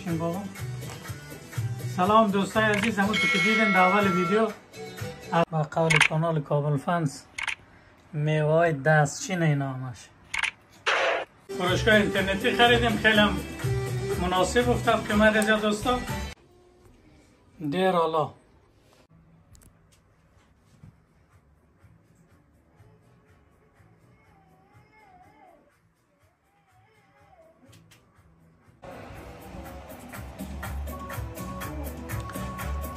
بابا سلام دوستای عزیز، همون که دیدین در اول ویدیو با قول کانال کابل فنز میوه های دستچین اینا همش فروشگاه اینترنتی خریدیم. خیلی هم مناسب افتاد قیمت از دوستا. دیر حالا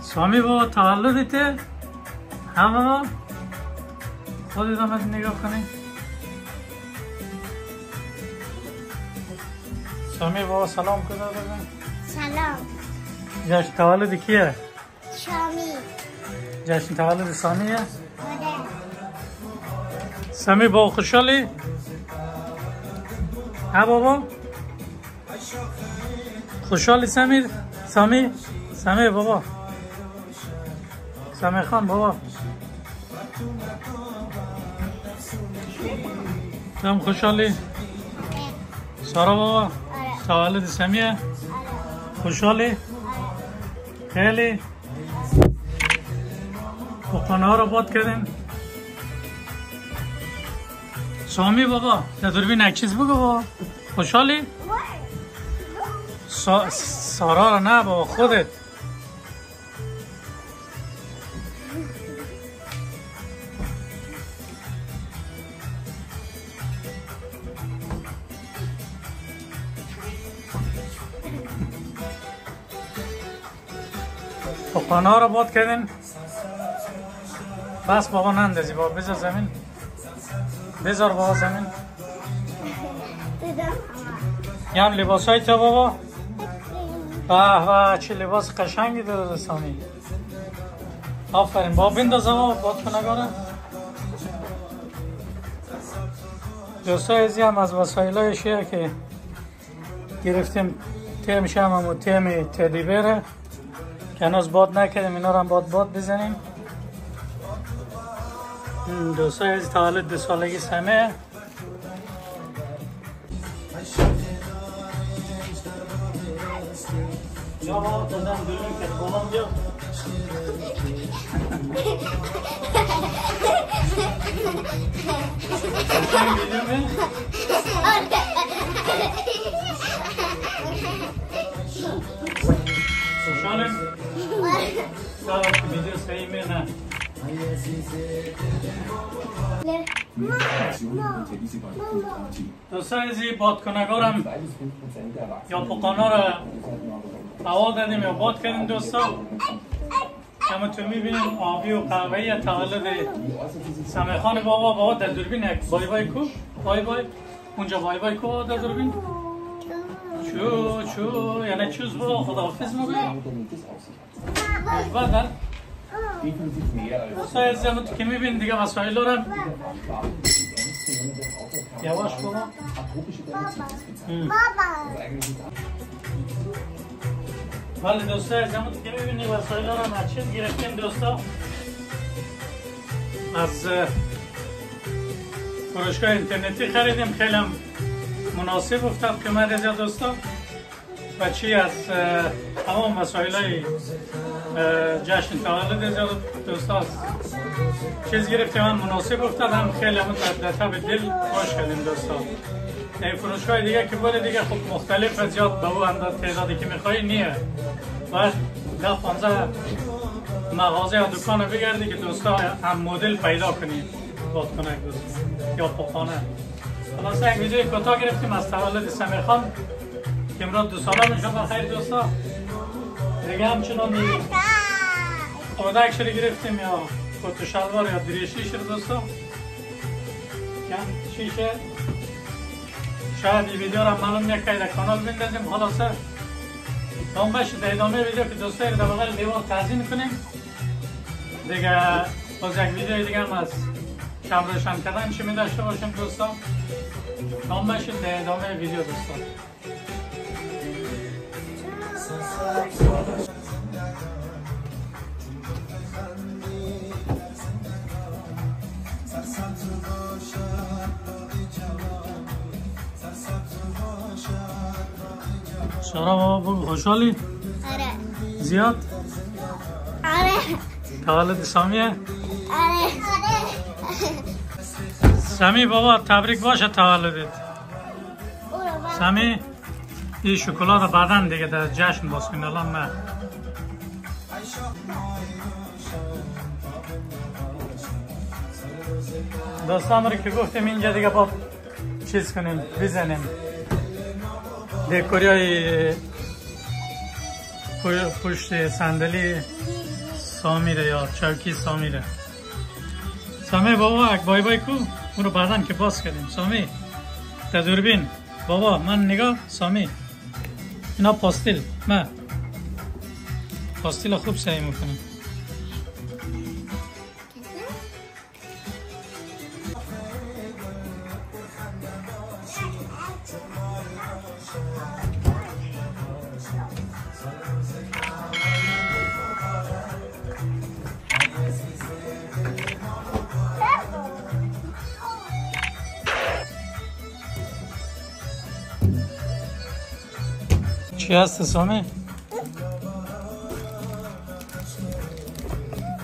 سامی با تولدته همه خودت آمد نگاه کنی. سامی بابا سلام کده بزن. سلام. جشن تولد کیه؟ شامی. جشن تولد سامیه؟ آره. سامی با خوشحالی؟ ها بابا؟ خوشحالی سامی بابا. سامی خان بابا تم خوشحالی؟ سارا بابا آره. تولد سامیه؟ آره. خوشحالی؟ خیلی؟ بخانه ها رو باد کردیم. سامی بابا در دوربین یک چیز بگو بابا. خوشحالی؟ سارا رو نه بابا خودت. خانه ها رو باد کردین. بس بابا نندازی بابا، بذار زمین. بذار بابا زمین. یم لباس های تا بابا. به چه لباس قشنگی داره سامی. آفرین بابا بندازم بابا باد کنگاره. دوستای ازی هم از وسایل هایشیه که گرفتیم. تیم شم و تیم تدی بره که هنوز باد نکردیم، اینا رو هم باد بزنیم. دوستای از تولد 2 سالگی سمه. یا بابا دادم دوربین کرد بابام بیا. خوشحالیم؟ سلام که ویدیو صحیح نه. دوستای ازی بادکنگارم یا پقانا را هوا دادیم یا باد کردیم دوستا. همونطور میبینیم آبی و قهوه‌ای تولد سمی خان بابا در دوربین یک بای بای کو. بای بای اونجا بای بای کو در دوربین. چو یعنی چوز بابا خداحافظ مگوی. بدر دوستای عزیز همونطور که میبینیم دیگه وسایل دارم. یواش بابا. بله دوستای عزیز همونطور که میبینیم وسایل دارم. از چیز گرفتیم دوستا؟ از فروشگاه اینترنتی خریدیم. خیلی هم مناسب افتاد قیمت از دوستا. و چی از تمام وسایل های جشن تولد از دوستا چیز گرفتیم. هم مناسب افتاد، هم خیلی همون در طب دل خوش کردیم دوستا. این فروشگاه دیگه که بوده دیگه خب مختلف از زیاد به او انداز تعدادی که میخوایی نیه. باید 10-15 مغازه یا دکان رو بگردی که دوستا هم مدل پیدا کنی بادکنک دوستا یا پخانه. خلاصه یک ویدیوی کوتاه گرفتیم از تولد سمی خان که امروز 2 ساله میشه. بخیر دوستا. دیگه همچنان کودک رو گرفتیم یا کت و شلوار یا دریشی شد دوستا. کم شیشه شاید این ویدیو را معلوم یک در کانال بندازیم. خلاصه دام بشید در ادامه ویدیو که دوستایی رو در بغل دیوار تعظیم کنیم دیگه. باز یک ویدیو دیگه هم از شب روشن کردن چی می داشته باشیم دوستا. دام بشید در ادامه ویدیو دوستا. سارا بابا بگو خوشحالی؟ آره. زیاد؟ آره. تولد سامیه؟ آره. سامی بابا تبریک باشه تولدت. سامی این شکلات بعدن دیگه در جشن باز کن، الان نه. دوستان رو که گفتیم اینجا دیگه با چیز کنیم بزنیم دکوریای پشت صندلی سامیره یا چوکی سامیره. سامی بابا اک بای بای کو اون رو بعدن که باز کردیم. سامی در دوربین بابا من نگاه. سامی اینا پاستیل من پاستیل خوب سعی میکنم. چی هست سامی؟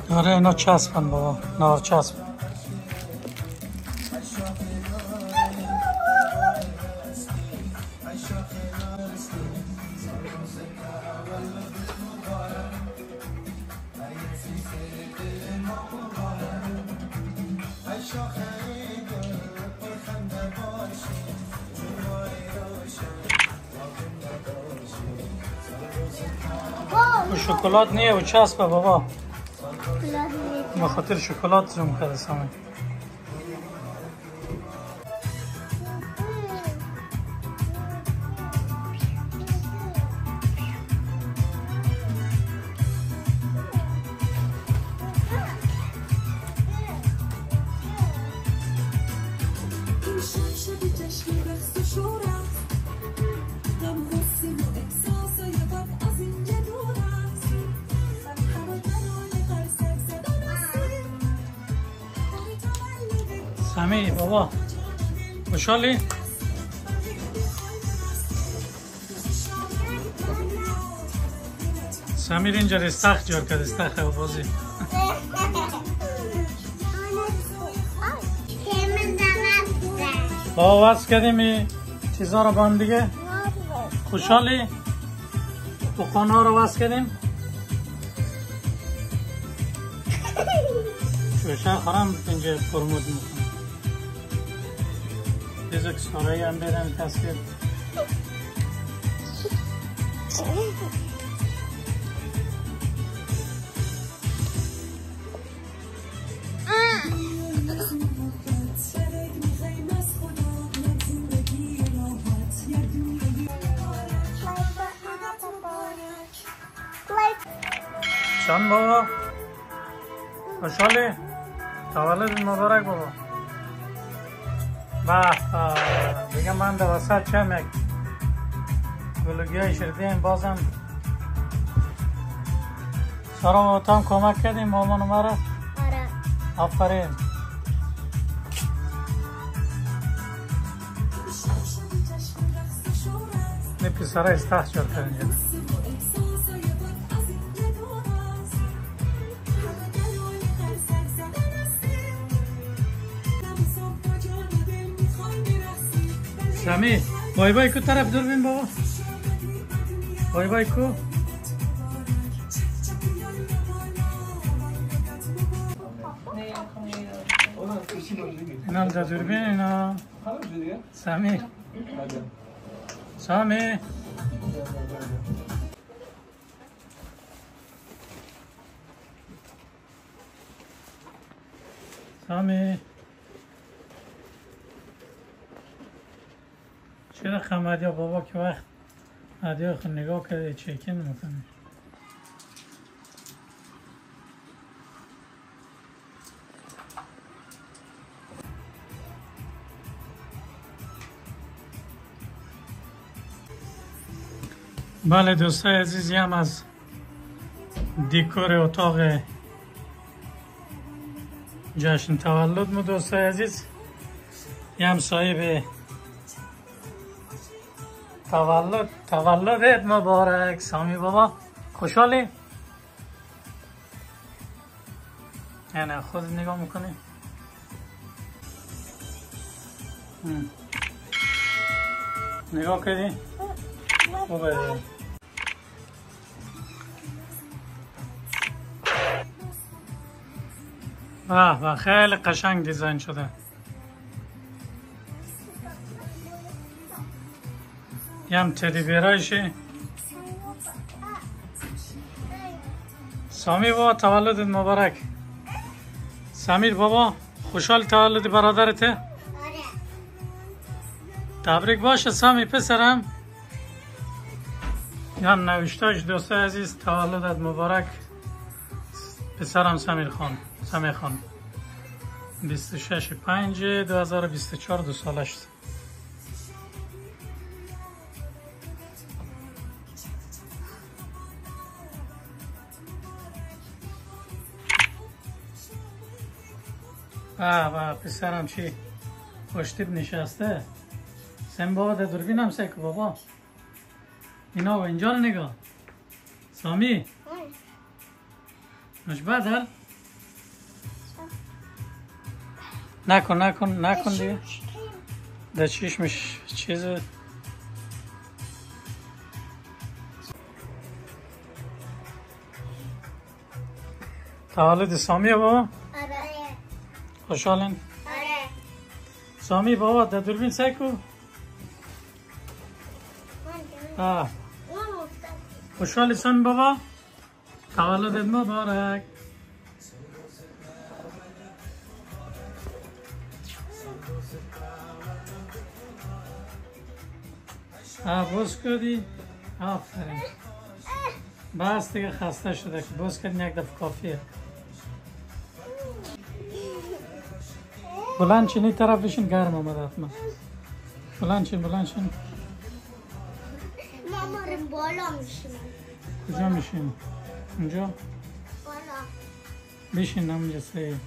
آره اینا چسبن بابا، نار چسب. شکلات نیه و چسبه بابا. ما خاطر شکلات زوم کرده سامی. سامی بابا خوشحالی؟ سمیر اینجا رستخ جار کرد، رستخ بازی. بابا وصل کردیم این چیزا رو با هم دیگه. خوشحالی؟ بخانه ها رو وصل کردیم. شوشه خورم اینجا فرمود میکنم. دیزو که سارایی هم بیدم تصویر. چند بابا؟ خوشحالی؟ تولد مبارک بابا. به دیگه من در وسط چم یک گلوگی های شردیم بازم. سارا با تا هم کمک کردیم مامان مرا؟ آره. آفرین. این پسره استخ شد کردیم. سامی بای بای کو طرف دور بین بابا. بای بای کو. اینا در دور بین اینا. سامی سامی سامی چرا خمدیا بابا که وقت عدیا خود نگاه کرده چکین میکنه. بله دوستای عزیزی هم از دیکور اتاق جشن تولد مو دوستای عزیز. یه هم صاحب تولدت مبارک سامی بابا. خوشحالی؟ نه خود نگاه میکنی؟ نگاه کردی؟ خوبه. به خیلی قشنگ دیزاین شده. یه هم تدی بیرایشی. سامی بابا تولدت مبارک. سمیر بابا خوشحال تولد برادرته؟ آره. تبریک باشه سامی پسرم. یا نوشتاش دوستای عزیز تولدت مبارک پسرم سمیر خان 26/5/2024 2 سالش است. پسرم چی خوشتیب نشسته. سم بابا در دوربین هم سکو بابا. اینا و اینجا رو نگاه. سامی مش بدل نکن دیگه. در چشمش چیز تولد سامیه بابا. آره. خوشحالین؟ آره. سامی بابا در دوربین سکو. خوشحالی سامی بابا تولدت مبارک. بوس کردی؟ آفرین. بس دیگه خسته شده که بوس کردی یک دفعه کافیه. بلند چینی طرف بشین گرم آمده حتما. بلند چین ماما رو بالا میشیم. کجا میشین؟ اونجا؟ بالا. بشین همونجا سه. ایفا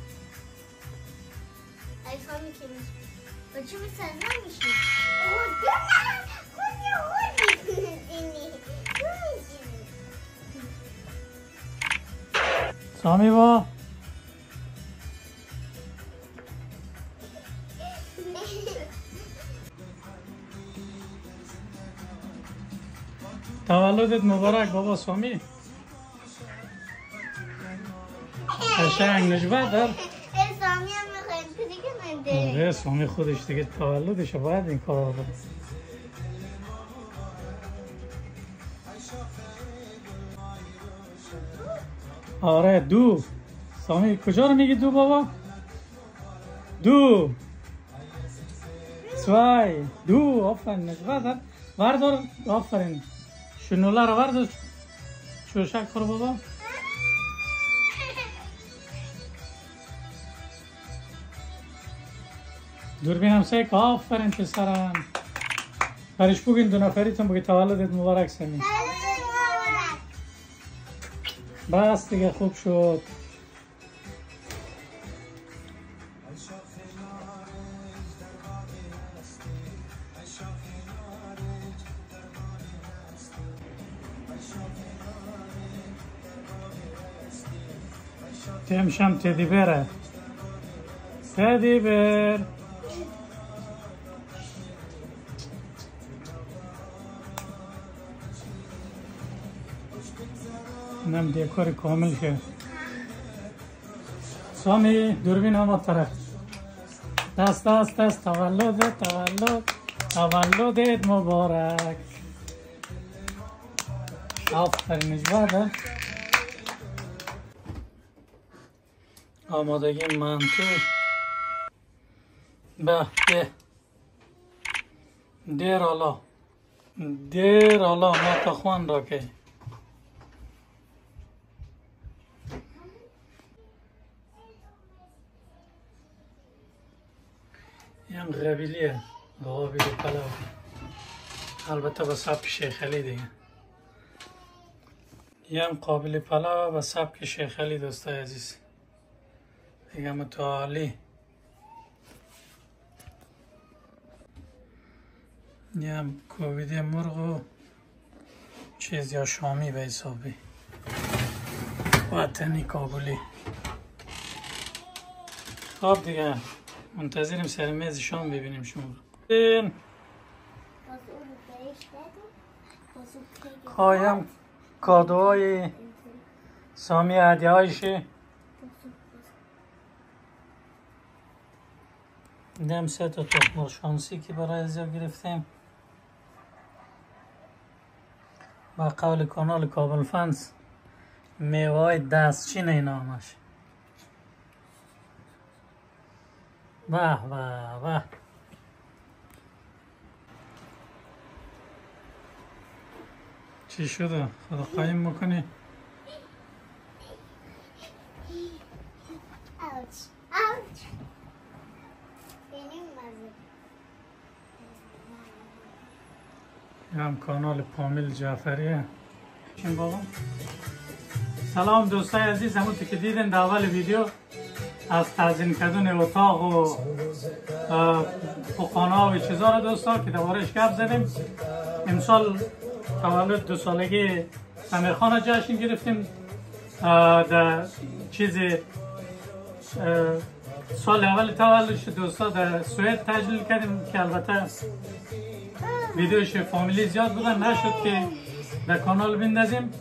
میکنیم. با چی بسازم میشیم؟ سامی با تولدت مبارک بابا سامی. قشنگ نجبه در سامی هم میخوایم تو دیگه من داریم. سامی خودش دیگه تولدش باید این کار رو بده. آره دو. سامی کجا رو میگی دو بابا؟ دو سوای دو. آفرین نجبه در وردار. آفرین شنوله رو وردار. چوشک خور بابا. دوربین هم سیک. آفرین پسرم. برش بگین دو نفریتون بگی تولدت مبارک سمی. بس دیگه خوب شد. تمشم تدی بره. تدی بر. نم دیکور کامل شد. سامی دوربین هم طرف. دست تولدت مبارک. آفرین نجبه. آمادگی منتو. به دیر حالا ناتخوان را که یم قابلیه قابل پلاو. البته با سبک شیخ علی دیگه. یم قابل پلاو با سبک شیخ علی دوستای عزیز دیگه متعالی. یه هم کوبیده مرغ و چیز یا شامی به حسابی وطنی کابلی. خب دیگه منتظریم سر میز شام ببینیم شما رو. خواهیم کادوهای سامی هدیه هایشه دم 3 تا تخم شانسی که برای ازیا گرفتیم با قول کانال کابل فنس میوه های دستچین این نامش. به به به چی شده؟ خدا قایم میکنی؟ هم کانال پامیل جعفریه. سلام دوستای عزیز، همونطور که دیدین در اول ویدیو از تزیین کردن اتاق و خانه و چیزا رو دوستا که دوبارهش گپ زدیم. امسال تولد 2 سالگی سمیر خان جشن گرفتیم. در چیز سال اول تولدش دوستا در سوئد تجلیل کردیم که البته ویدیوش فامیلی زیاد بودن نشد که در کانال بندازیم،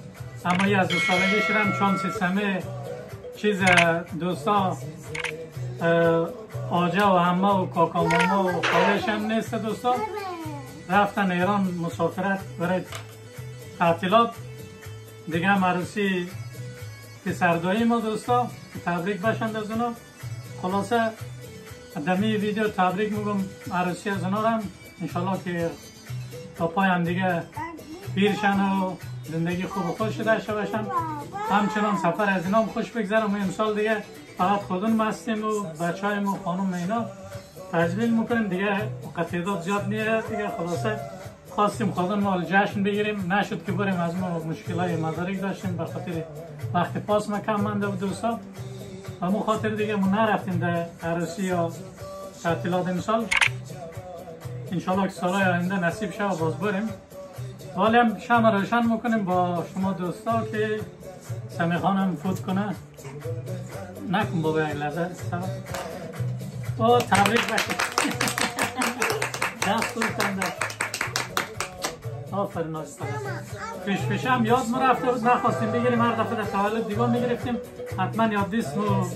اما یه از 2 سالگیش هم چون سیستمه چیز دوستا آجا و همه و کاکا ماما و خالش هم نیست دوستا، رفتن ایران مسافرت برای تعطیلات دیگه. هم عروسی پسردایی ما دوستا تبریک باشند از اونا. خلاصه دمی ویدیو تبریک میگم عروسی از اونا هم، انشالله که تا پای هم دیگه پیرشن و زندگی خوب و خوش داشته باشن. همچنان سفر از اینا هم خوش بگذرم. و امسال دیگه فقط خودون مستیم و بچه های ما خانم اینا تجلیل میکنیم دیگه، تعداد زیاد نیست دیگه. خلاصه خواستیم خودون مال جشن بگیریم، نشد که بریم، از ما مشکلای مدارک داشتیم به خاطر وقت پاس ما کم مانده بود دوستا، و مو خاطر دیگه ما نرفتیم در عروسی یا تعطیلات امسال. انشالله که سالهای آینده نصیب شه و باز بریم. ولی هم شمع روشن میکنیم با شما دوستا که سمی خانم فوت کنه نکن بابا یک لحظه و تبریک باشید. دست بودتن در آفرین آستا پیش هم یاد ما رفته بود، نخواستیم بگیریم، هر دفعه در تولد دیگه میگرفتیم حتما یاد دیست و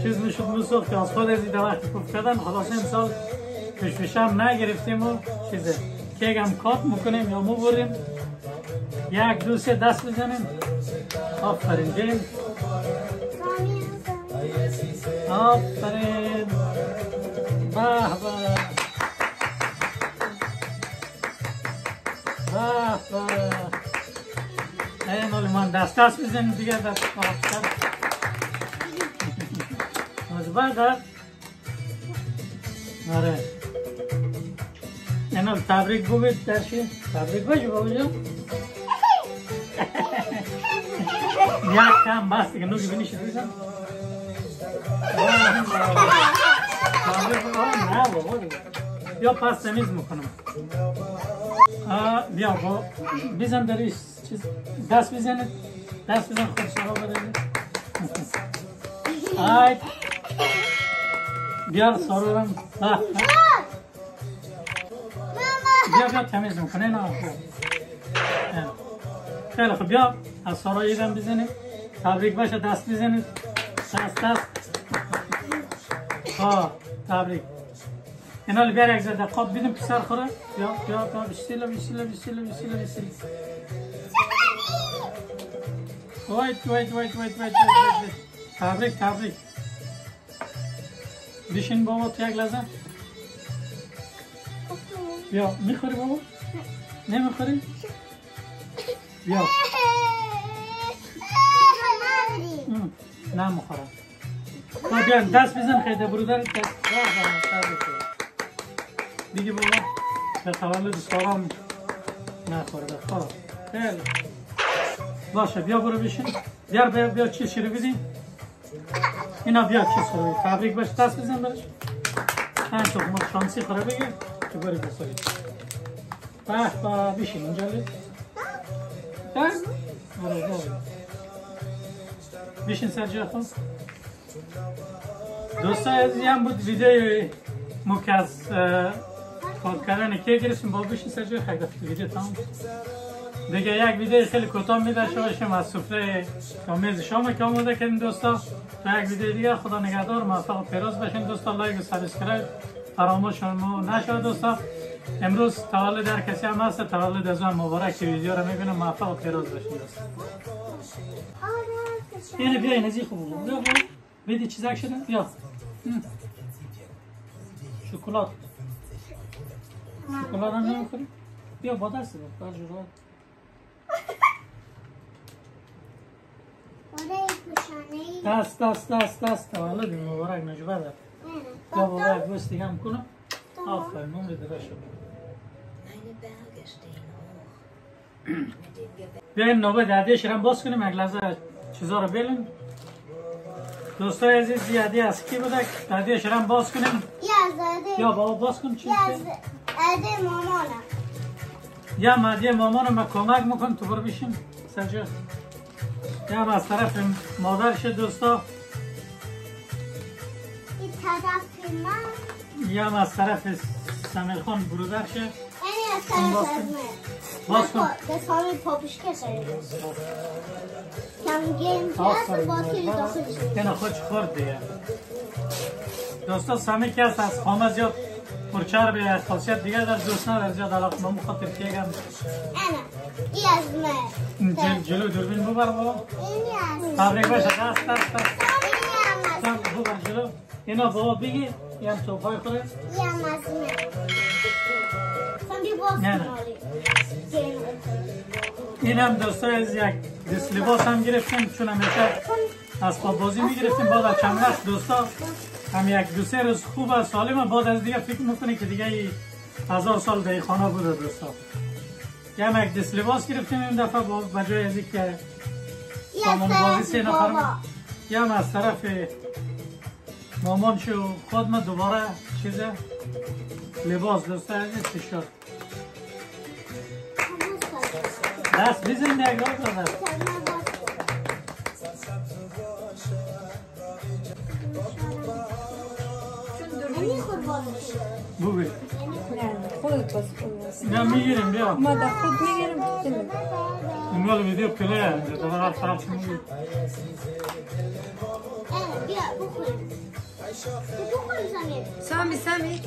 چیز میشد موسوخ که از خود از ایده وقتی کف کردن. خلاصه امسال پیش هم نگرفتیم و چیزه کیک هم کات میکنیم یا مو بریم 1 2 3 دست بزنیم. آفرین جیم، آفرین، به به به به. این حالی من دست بزنیم دیگه در آفتر مزبه در آره. اینا تبریک بگوید درشی، تبریک باشی بابا جان. یک کم بست دیگه نوگی بینیشید بیزن. نه بابا بیا پس تمیز میکنم. بیا با بیزن داریش چیز دست بزنید، دست بزن خود سرا بدهید. آی بیار سرورم بیا تمیز میکنه. نه خیلی خوب، بیا از سرای ایران بزنید، تبریک باشه، دست بزنید، دست تبریک. اینا رو بیار یک زده قاب بیدیم پسر خوره. بیا بسیلا بسیلا بسیلا بسیلا بسیلا. وایت تبریک. بشین بابا تو یک لحظه. بیا میخوری بابا؟ نمیخوری؟ بیا نمیخورم. بیا دست بزن خیلی برودر دیگه بابا به تولد سالم نخورده. خیلی باشه، بیا برو بشین. بیا چی شروع بدیم اینا. بیا چی شروع تبریک باش، دست بزن برش. تو ما شانسی خوره بگیر که بری بخوری. با بیشین اینجا لید ده؟ آره ده بیشین سر جا خود دوستا ازی هم بود ویدیو که از کار کردن که گرفتیم با بیشین سر جا خیلی دفت ویدیو تمام دیگه یک ویدیو خیلی کوتاه می‌داشته باشیم از سفره میز شام که آماده کردیم دوستا تا یک ویدیو دیگه خدا نگهدار موفق و پیروز باشین دوستا لایک و سابسکرایب فراموش نشود دوستا امروز تولد هر کسی هم هست تولد از من مبارک ویدیو رو می‌بینم موفق و پیروز باشین دوستا اینه بیا این ازی خوب بیا بیدی چیزک شده بیا شکلات شکلات هم نمیخوری بیا با دست بیا جورا دست تولد مبارک نجوه دار یا بابا بوست دیگه هم کنم آفر نومی درست شد بیاین نوبه دردیش رو باز کنیم یک لحظه چیزا رو بیلیم دوستای عزیز یادی از کی بوده دردیش رو باز کنیم یا بابا باز کن چیز دردی مامانم یا مادی مامانم ما کمک میکن تو برو بشیم سجا یا از طرف مادرش دوستا این طرف من یا از طرف سمیل خان برودرشه اینی از طرف از من باز کن دست همین پاپشکه سایی کم گیم کرد و باطیل داخل شد اینه خوش خورد دیگه دوستا سمی که هست از خامه زیاد پرچر به خاصیت دیگه در دوست ندار زیاد علاقه من بخاطر که گم این از من جلو دوربین ببر بابا اینی از تبریک باشه دست اینی هم از ببر جلو اینا بابا بگی یه هم توفای خوره این هم از من سندی باز نه. کنالی این هم دوستای از یک دست لباس هم گرفتیم چون همیشه از پا بازی میگرفتیم بعد از چند وقت دوستا هم یک دو سه روز خوب و سالم بعد از دیگه فکر میکنی که دیگه 1000 سال در خانه بوده دوستا هم یک دست لباس گرفتیم این دفعه با جای از که سامان بازی 3 نفر یا هم از طرف مامان شو خود ما دوباره چیزه لباس دوستا عزیز تیشرت دست بیزن یک راه داده بوی خودت باز کن. نه میگیریم بیا ما در خود میگیریم این مال ویدیو پله هست در هر طرف میگیریم بیا بخوریم بخوریم سمیر سامی